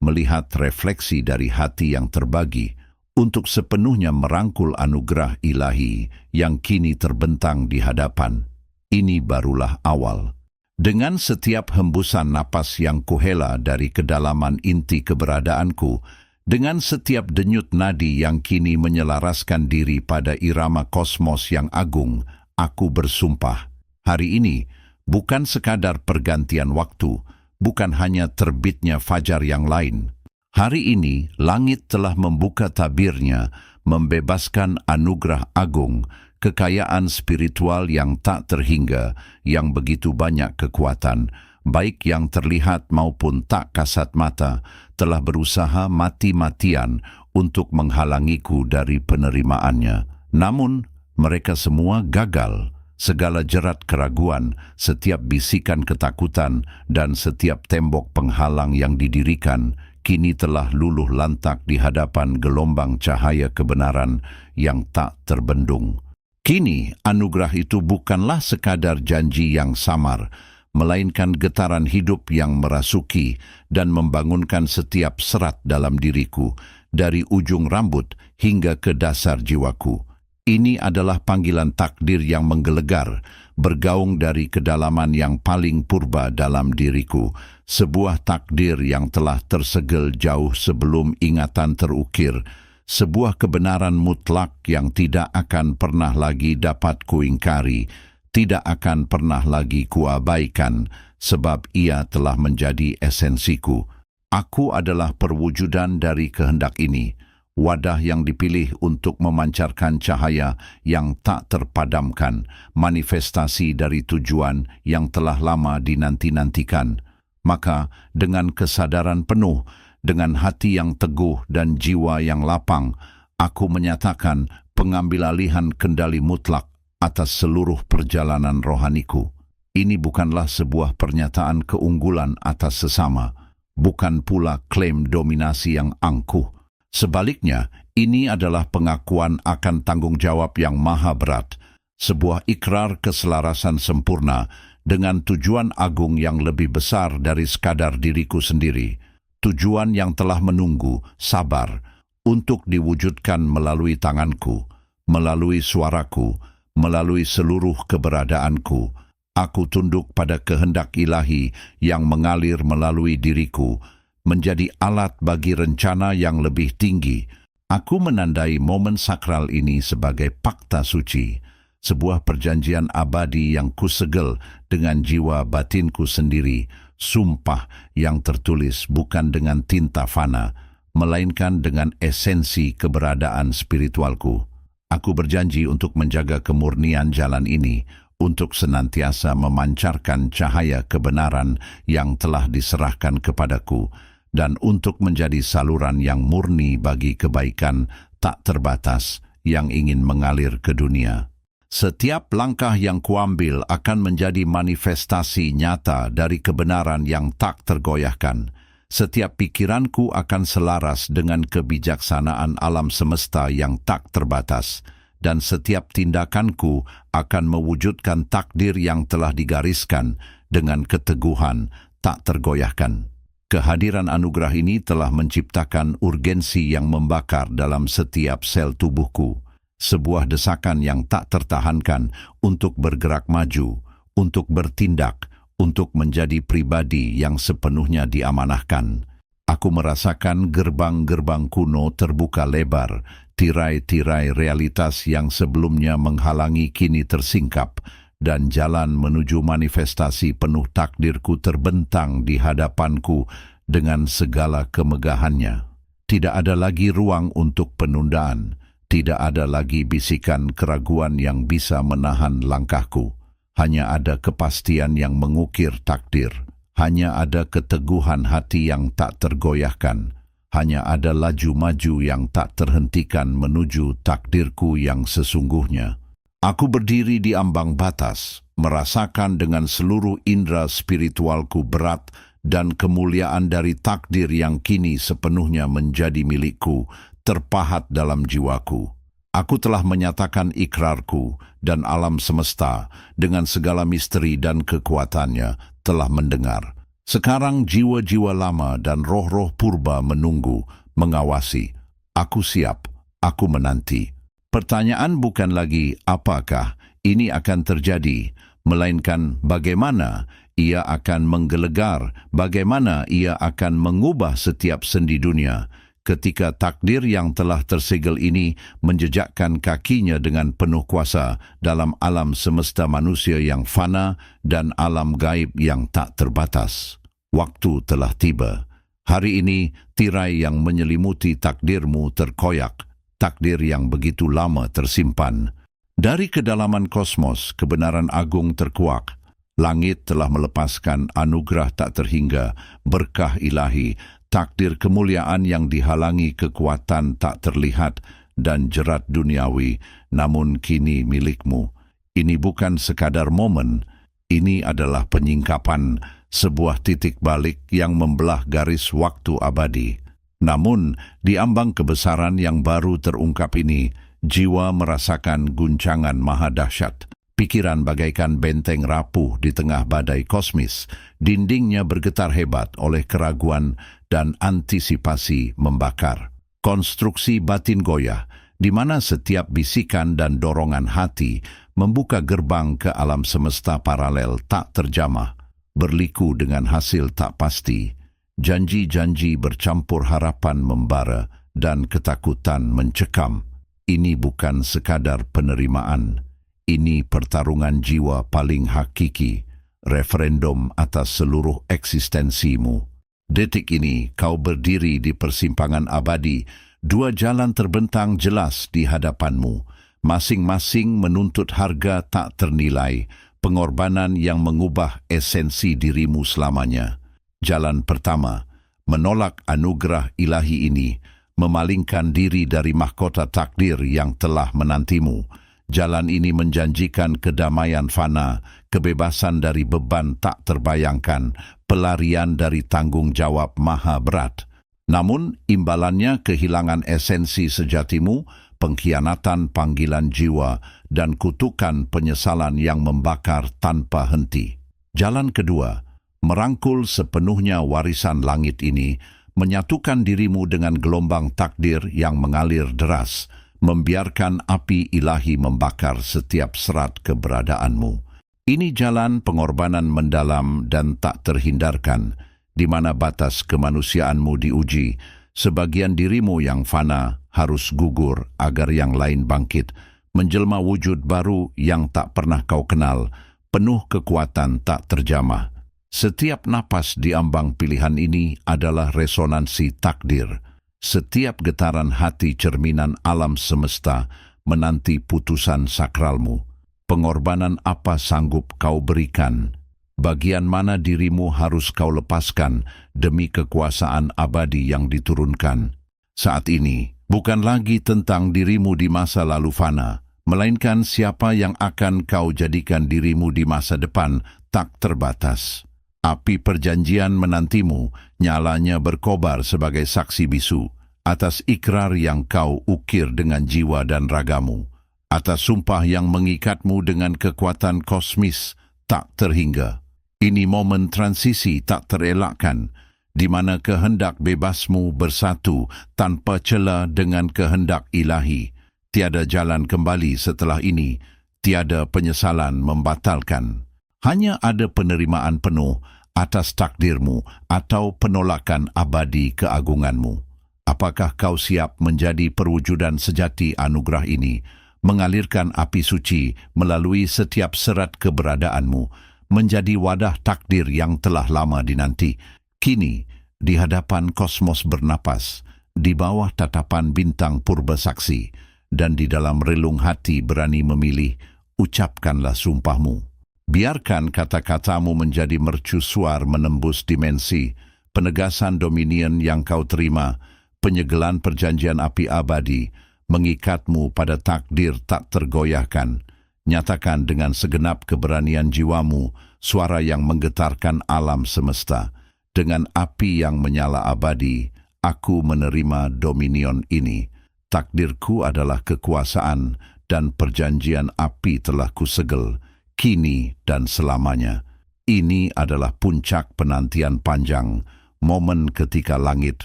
melihat refleksi dari hati yang terbagi, untuk sepenuhnya merangkul anugerah ilahi yang kini terbentang di hadapan? Ini barulah awal. Dengan setiap hembusan napas yang kuhela dari kedalaman inti keberadaanku, dengan setiap denyut nadi yang kini menyelaraskan diri pada irama kosmos yang agung, aku bersumpah, hari ini bukan sekadar pergantian waktu, bukan hanya terbitnya fajar yang lain. Hari ini langit telah membuka tabirnya, membebaskan anugerah agung, kekayaan spiritual yang tak terhingga, yang begitu banyak kekuatan, baik yang terlihat maupun tak kasat mata, telah berusaha mati-matian untuk menghalangiku dari penerimaannya. Namun, mereka semua gagal. Segala jerat keraguan, setiap bisikan ketakutan, dan setiap tembok penghalang yang didirikan, kini telah luluh lantak di hadapan gelombang cahaya kebenaran yang tak terbendung. Kini anugerah itu bukanlah sekadar janji yang samar, melainkan getaran hidup yang merasuki dan membangunkan setiap serat dalam diriku, dari ujung rambut hingga ke dasar jiwaku. Ini adalah panggilan takdir yang menggelegar, bergaung dari kedalaman yang paling purba dalam diriku, sebuah takdir yang telah tersegel jauh sebelum ingatan terukir, sebuah kebenaran mutlak yang tidak akan pernah lagi dapat kuingkari, tidak akan pernah lagi kuabaikan, sebab ia telah menjadi esensiku. Aku adalah perwujudan dari kehendak ini, wadah yang dipilih untuk memancarkan cahaya yang tak terpadamkan, manifestasi dari tujuan yang telah lama dinanti-nantikan. Maka dengan kesadaran penuh, dengan hati yang teguh dan jiwa yang lapang, aku menyatakan pengambilalihan kendali mutlak atas seluruh perjalanan rohaniku. Ini bukanlah sebuah pernyataan keunggulan atas sesama, bukan pula klaim dominasi yang angkuh. Sebaliknya, ini adalah pengakuan akan tanggung jawab yang maha berat, sebuah ikrar keselarasan sempurna dengan tujuan agung yang lebih besar dari sekadar diriku sendiri, tujuan yang telah menunggu, sabar, untuk diwujudkan melalui tanganku, melalui suaraku, melalui seluruh keberadaanku. Aku tunduk pada kehendak ilahi yang mengalir melalui diriku, menjadi alat bagi rencana yang lebih tinggi. Aku menandai momen sakral ini sebagai fakta suci, sebuah perjanjian abadi yang kusegel dengan jiwa batinku sendiri, sumpah yang tertulis bukan dengan tinta fana, melainkan dengan esensi keberadaan spiritualku. Aku berjanji untuk menjaga kemurnian jalan ini, untuk senantiasa memancarkan cahaya kebenaran yang telah diserahkan kepadaku, dan untuk menjadi saluran yang murni bagi kebaikan tak terbatas yang ingin mengalir ke dunia. Setiap langkah yang kuambil akan menjadi manifestasi nyata dari kebenaran yang tak tergoyahkan. Setiap pikiranku akan selaras dengan kebijaksanaan alam semesta yang tak terbatas, dan setiap tindakanku akan mewujudkan takdir yang telah digariskan dengan keteguhan tak tergoyahkan. Kehadiran anugerah ini telah menciptakan urgensi yang membakar dalam setiap sel tubuhku, sebuah desakan yang tak tertahankan untuk bergerak maju, untuk bertindak, untuk menjadi pribadi yang sepenuhnya diamanahkan. Aku merasakan gerbang-gerbang kuno terbuka lebar, tirai-tirai realitas yang sebelumnya menghalangi kini tersingkap, dan jalan menuju manifestasi penuh takdirku terbentang di hadapanku dengan segala kemegahannya. Tidak ada lagi ruang untuk penundaan, tidak ada lagi bisikan keraguan yang bisa menahan langkahku. Hanya ada kepastian yang mengukir takdir, hanya ada keteguhan hati yang tak tergoyahkan, hanya ada laju maju yang tak terhentikan menuju takdirku yang sesungguhnya. Aku berdiri di ambang batas, merasakan dengan seluruh indera spiritualku berat dan kemuliaan dari takdir yang kini sepenuhnya menjadi milikku, terpahat dalam jiwaku. Aku telah menyatakan ikrarku, dan alam semesta dengan segala misteri dan kekuatannya telah mendengar. Sekarang jiwa-jiwa lama dan roh-roh purba menunggu, mengawasi. Aku siap, aku menanti. Pertanyaan bukan lagi apakah ini akan terjadi, melainkan bagaimana ia akan menggelegar, bagaimana ia akan mengubah setiap sendi dunia, ketika takdir yang telah tersegel ini menjejakkan kakinya dengan penuh kuasa dalam alam semesta manusia yang fana dan alam gaib yang tak terbatas. Waktu telah tiba. Hari ini tirai yang menyelimuti takdirmu terkoyak, takdir yang begitu lama tersimpan. Dari kedalaman kosmos, kebenaran agung terkuak. Langit telah melepaskan anugerah tak terhingga, berkah ilahi, takdir kemuliaan yang dihalangi kekuatan tak terlihat dan jerat duniawi, namun kini milikmu. Ini bukan sekadar momen, ini adalah penyingkapan, sebuah titik balik yang membelah garis waktu abadi. Namun, di ambang kebesaran yang baru terungkap ini, jiwa merasakan guncangan maha dahsyat. Pikiran bagaikan benteng rapuh di tengah badai kosmis, dindingnya bergetar hebat oleh keraguan dan antisipasi membakar. Konstruksi batin goyah, di mana setiap bisikan dan dorongan hati membuka gerbang ke alam semesta paralel tak terjamah, berliku dengan hasil tak pasti. Janji-janji bercampur harapan membara, dan ketakutan mencekam. Ini bukan sekadar penerimaan. Ini pertarungan jiwa paling hakiki, referendum atas seluruh eksistensimu. Detik ini kau berdiri di persimpangan abadi, dua jalan terbentang jelas di hadapanmu, masing-masing menuntut harga tak ternilai, pengorbanan yang mengubah esensi dirimu selamanya. Jalan pertama, menolak anugerah ilahi ini, memalingkan diri dari mahkota takdir yang telah menantimu. Jalan ini menjanjikan kedamaian fana, kebebasan dari beban tak terbayangkan, pelarian dari tanggung jawab maha berat. Namun, imbalannya kehilangan esensi sejatimu, pengkhianatan panggilan jiwa, dan kutukan penyesalan yang membakar tanpa henti. Jalan kedua, merangkul sepenuhnya warisan langit ini, menyatukan dirimu dengan gelombang takdir yang mengalir deras, membiarkan api ilahi membakar setiap serat keberadaanmu. Ini jalan pengorbanan mendalam dan tak terhindarkan, di mana batas kemanusiaanmu diuji. Sebagian dirimu yang fana harus gugur agar yang lain bangkit, menjelma wujud baru yang tak pernah kau kenal, penuh kekuatan tak terjamah. Setiap napas di ambang pilihan ini adalah resonansi takdir. Setiap getaran hati cerminan alam semesta menanti putusan sakralmu. Pengorbanan apa sanggup kau berikan? Bagian mana dirimu harus kau lepaskan demi kekuasaan abadi yang diturunkan? Saat ini, bukan lagi tentang dirimu di masa lalu fana, melainkan siapa yang akan kau jadikan dirimu di masa depan tak terbatas. Api perjanjian menantimu, nyalanya berkobar sebagai saksi bisu, atas ikrar yang kau ukir dengan jiwa dan ragamu, atas sumpah yang mengikatmu dengan kekuatan kosmis tak terhingga. Ini momen transisi tak terelakkan, di mana kehendak bebasmu bersatu tanpa celah dengan kehendak ilahi. Tiada jalan kembali setelah ini, tiada penyesalan membatalkan. Hanya ada penerimaan penuh atas takdirmu atau penolakan abadi keagunganmu. Apakah kau siap menjadi perwujudan sejati anugerah ini, mengalirkan api suci melalui setiap serat keberadaanmu, menjadi wadah takdir yang telah lama dinanti? Kini, di hadapan kosmos bernapas, di bawah tatapan bintang purba saksi, dan di dalam relung hati berani memilih, ucapkanlah sumpahmu. Biarkan kata-katamu menjadi mercusuar menembus dimensi, penegasan dominion yang kau terima, penyegelan perjanjian api abadi, mengikatmu pada takdir tak tergoyahkan. Nyatakan dengan segenap keberanian jiwamu, suara yang menggetarkan alam semesta. Dengan api yang menyala abadi, aku menerima dominion ini. Takdirku adalah kekuasaan, dan perjanjian api telah kusegel, kini dan selamanya. Ini adalah puncak penantian panjang, momen ketika langit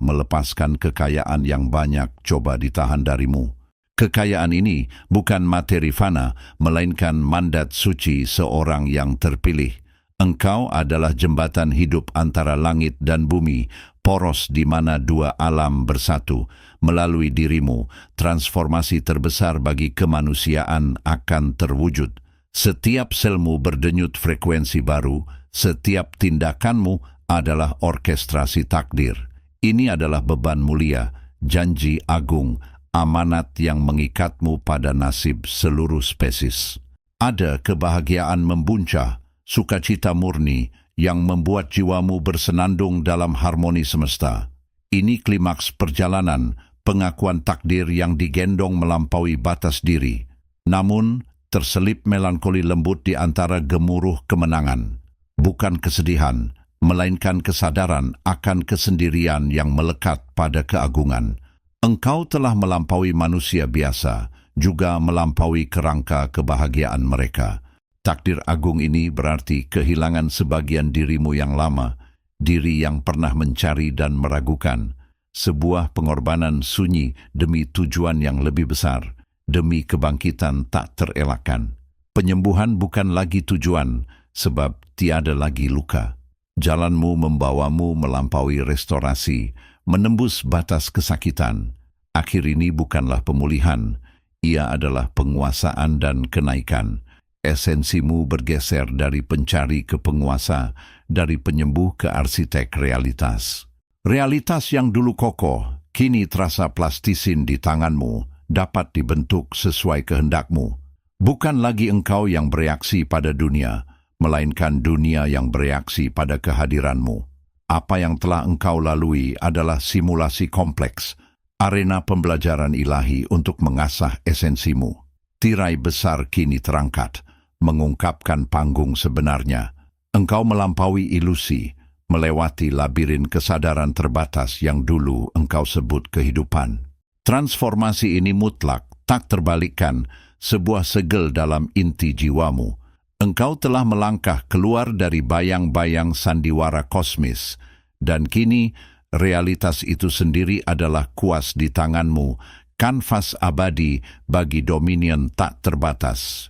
melepaskan kekayaan yang banyak coba ditahan darimu. Kekayaan ini bukan materi fana, melainkan mandat suci seorang yang terpilih. Engkau adalah jembatan hidup antara langit dan bumi, poros di mana dua alam bersatu. Melalui dirimu, transformasi terbesar bagi kemanusiaan akan terwujud. Setiap selmu berdenyut frekuensi baru, setiap tindakanmu adalah orkestrasi takdir. Ini adalah beban mulia, janji agung, amanat yang mengikatmu pada nasib seluruh spesies. Ada kebahagiaan membuncah, sukacita murni yang membuat jiwamu bersenandung dalam harmoni semesta. Ini klimaks perjalanan, pengakuan takdir yang digendong melampaui batas diri. Namun, terselip melankoli lembut di antara gemuruh kemenangan. Bukan kesedihan, melainkan kesadaran akan kesendirian yang melekat pada keagungan. Engkau telah melampaui manusia biasa, juga melampaui kerangka kebahagiaan mereka. Takdir agung ini berarti kehilangan sebagian dirimu yang lama, diri yang pernah mencari dan meragukan. Sebuah pengorbanan sunyi demi tujuan yang lebih besar, demi kebangkitan tak terelakkan. Penyembuhan bukan lagi tujuan, sebab tiada lagi luka. Jalanmu membawamu melampaui restorasi, menembus batas kesakitan. Akhir ini bukanlah pemulihan, ia adalah penguasaan dan kenaikan. Esensimu bergeser dari pencari ke penguasa, dari penyembuh ke arsitek realitas. Realitas yang dulu kokoh, kini terasa plastisin di tanganmu, dapat dibentuk sesuai kehendakmu. Bukan lagi engkau yang bereaksi pada dunia, melainkan dunia yang bereaksi pada kehadiranmu. Apa yang telah engkau lalui adalah simulasi kompleks, arena pembelajaran ilahi untuk mengasah esensimu. Tirai besar kini terangkat, mengungkapkan panggung sebenarnya. Engkau melampaui ilusi, melewati labirin kesadaran terbatas yang dulu engkau sebut kehidupan. Transformasi ini mutlak, tak terbalikkan, sebuah segel dalam inti jiwamu. Engkau telah melangkah keluar dari bayang-bayang sandiwara kosmis, dan kini realitas itu sendiri adalah kuas di tanganmu, kanvas abadi bagi dominion tak terbatas.